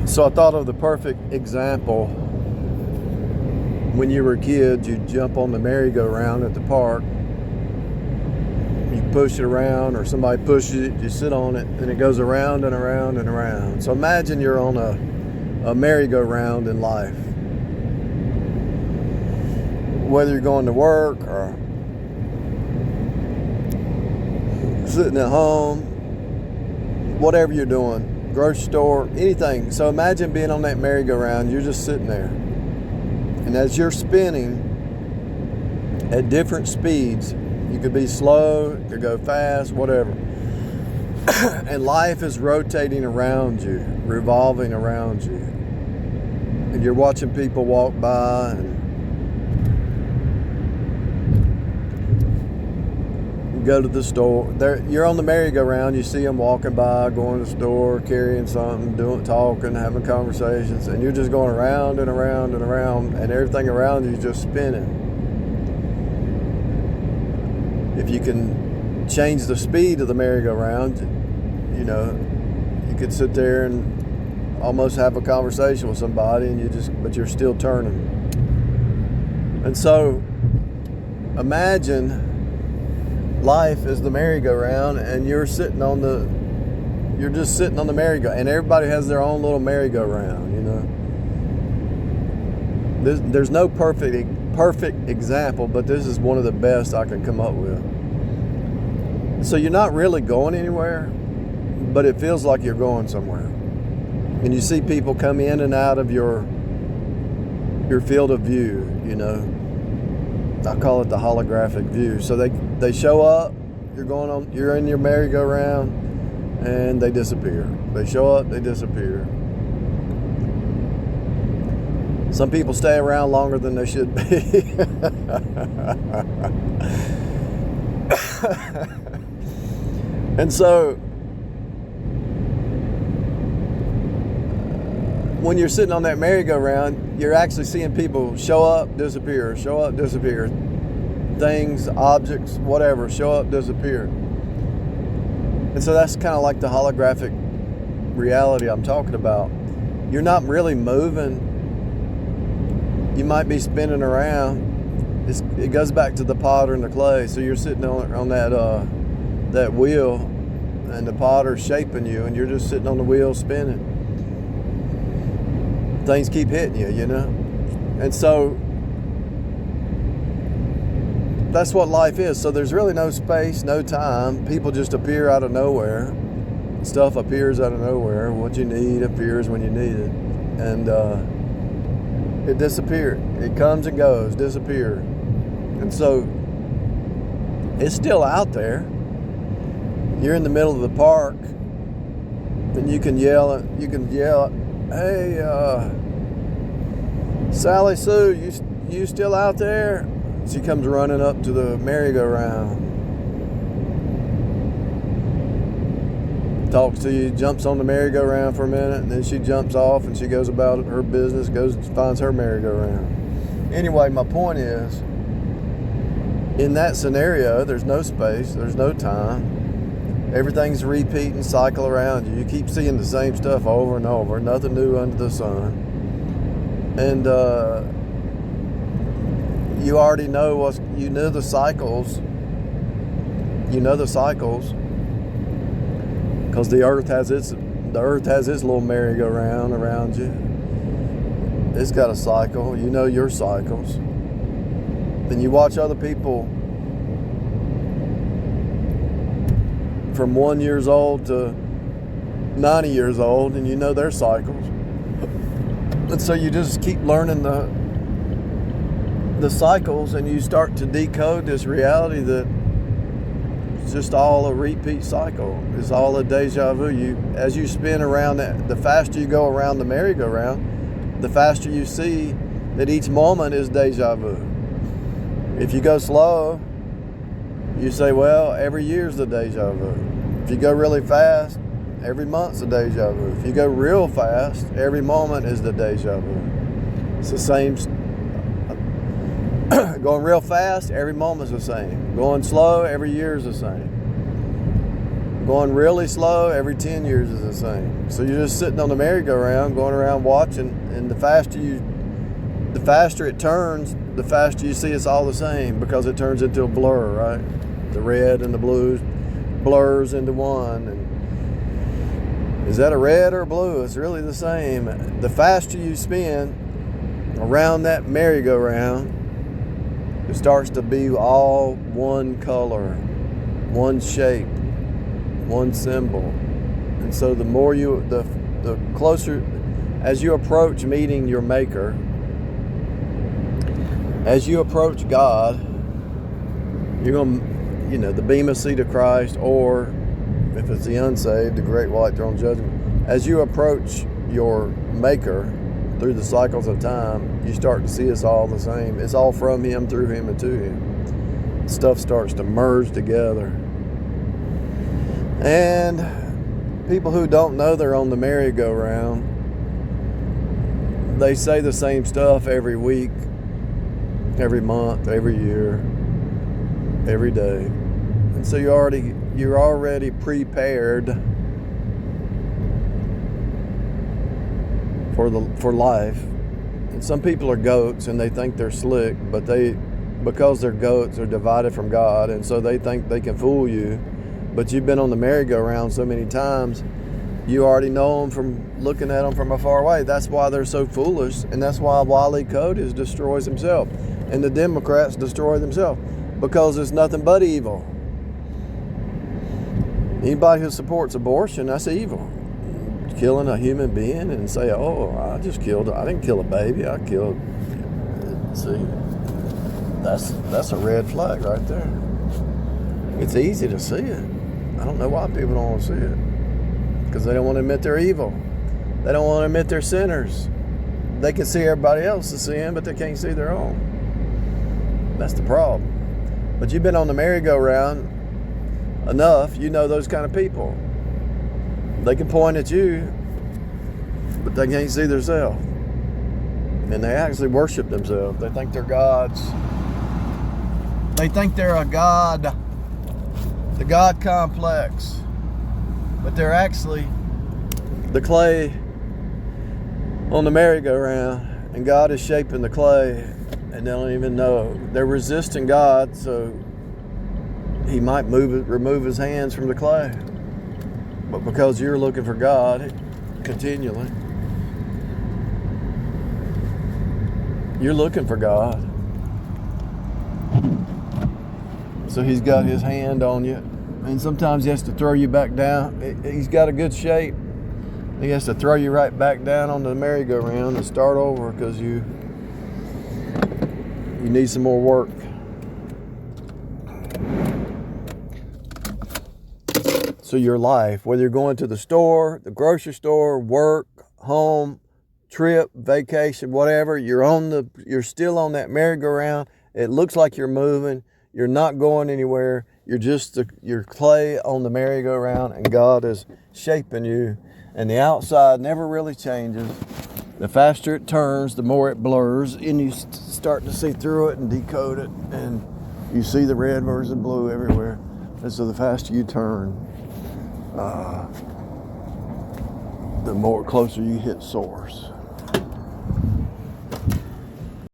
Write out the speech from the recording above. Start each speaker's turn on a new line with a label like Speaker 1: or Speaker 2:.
Speaker 1: So I thought of the perfect example. When you were a kid, you'd jump on the merry-go-round at the park. You push it around, or somebody pushes it, you sit on it, and it goes around and around and around. So imagine you're on a merry-go-round in life. Whether you're going to work or sitting at home, whatever you're doing, grocery store, anything. So imagine being on that merry-go-round, you're just sitting there. And as you're spinning at different speeds, you could be slow, you could go fast, whatever. And life is rotating around you, revolving around you. And you're watching people walk by, and you go to the store. You're on the merry-go-round, you see them walking by, going to the store, carrying something, talking, having conversations, and you're just going around and around and around, and everything around you is just spinning. If you can change the speed of the merry-go-round, you could sit there and almost have a conversation with somebody, but you're still turning. And so, imagine life is the merry-go-round, and you're just sitting on the merry-go-round, and everybody has their own little merry-go-round. There's no perfect example, but this is one of the best I can come up with. So you're not really going anywhere, but it feels like you're going somewhere. And you see people come in and out of your field of view, I call it the holographic view. So they show up, you're in your merry-go-round, and they disappear. They show up, they disappear. Some people stay around longer than they should be. And so, when you're sitting on that merry-go-round, you're actually seeing people show up, disappear, show up, disappear. Things, objects, whatever, show up, disappear. And so that's kind of like the holographic reality I'm talking about. You're not really moving. You might be spinning around. It goes back to the potter and the clay. So you're sitting on that wheel, and the potter's shaping you, and you're just sitting on the wheel spinning. Things keep hitting you, And so that's what life is. So there's really no space, no time. People just appear out of nowhere. Stuff appears out of nowhere. What you need appears when you need it. And it disappeared. It comes and goes, disappears. And so it's still out there. You're in the middle of the park, and you can yell, "Hey, Sally Sue, you still out there?" She comes running up to the merry-go-round, talks to you, jumps on the merry-go-round for a minute, and then she jumps off and she goes about her business, goes and finds her merry-go-round. Anyway, my point is, in that scenario, there's no space, there's no time. Everything's repeating, cycle around you. You keep seeing the same stuff over and over, nothing new under the sun. And you already know you know the cycles. You know the cycles because the earth has its little merry-go-round around you. It's got a cycle. You know your cycles. Then you watch other people from 1 year old to 90 years old, and you know their cycles. And so you just keep learning the cycles, and you start to decode this reality that it's just all a repeat cycle. It's all a deja vu. As you spin around the faster you go around the merry-go-round, the faster you see that each moment is deja vu. If you go slow, you say, well, every year's the deja vu. If you go really fast, every month's a deja vu. If you go real fast, every moment is the deja vu. It's the same. Going real fast, every moment's the same. Going slow, every year's the same. Going really slow, every 10 years is the same. So you're just sitting on the merry-go-round, going around watching, and the faster it turns, the faster you see it's all the same, because it turns into a blur, right? The red and the blue blurs into one. And is that a red or a blue? It's really the same. The faster you spin around that merry-go-round, it starts to be all one color, one shape, one symbol. And so the more the closer, as you approach meeting your Maker, as you approach God, you're going to, the Bema Seat of Christ, or if it's the unsaved, the Great White Throne Judgment. As you approach your Maker through the cycles of time, you start to see it's all the same. It's all from Him, through Him, and to Him. Stuff starts to merge together. And people who don't know they're on the merry-go-round, they say the same stuff every week, every month, every year, every day. And so you're already prepared for life. And some people are goats and they think they're slick, but because they're goats, they're divided from God, and so they think they can fool you. But you've been on the merry-go-round so many times, you already know them from looking at them from a far away. That's why they're so foolish, and that's why Wiley Coates destroys himself, and the Democrats destroy themselves, because it's nothing but evil. Anybody who supports abortion, that's evil. Killing a human being and say, "Oh, I didn't kill a baby, I killed." See, that's a red flag right there. It's easy to see it. I don't know why people don't want to see it. Because they don't want to admit they're evil. They don't want to admit they're sinners. They can see everybody else's sin, but they can't see their own. That's the problem. But you've been on the merry-go-round enough, you know those kind of people. They can point at you, but they can't see themselves. And they actually worship themselves. They think they're gods. They think they're a god. The God complex. But they're actually the clay on the merry-go-round, and God is shaping the clay, and they don't even know. They're resisting God, so He might remove His hands from the clay. But because you're looking for God continually, you're looking for God. So He's got His hand on you. And sometimes He has to throw you back down. He's got a good shape. He has to throw you right back down on the merry-go-round and start over, because you need some more work. So your life, whether you're going to the store, the grocery store, work, home, trip, vacation, whatever, you're still on that merry-go-round. It looks like you're moving. You're not going anywhere. You're just your clay on the merry-go-round, and God is shaping you. And the outside never really changes. The faster it turns, the more it blurs, and you start to see through it and decode it, and you see the red versus blue everywhere. And so the faster you turn, the more closer you hit source.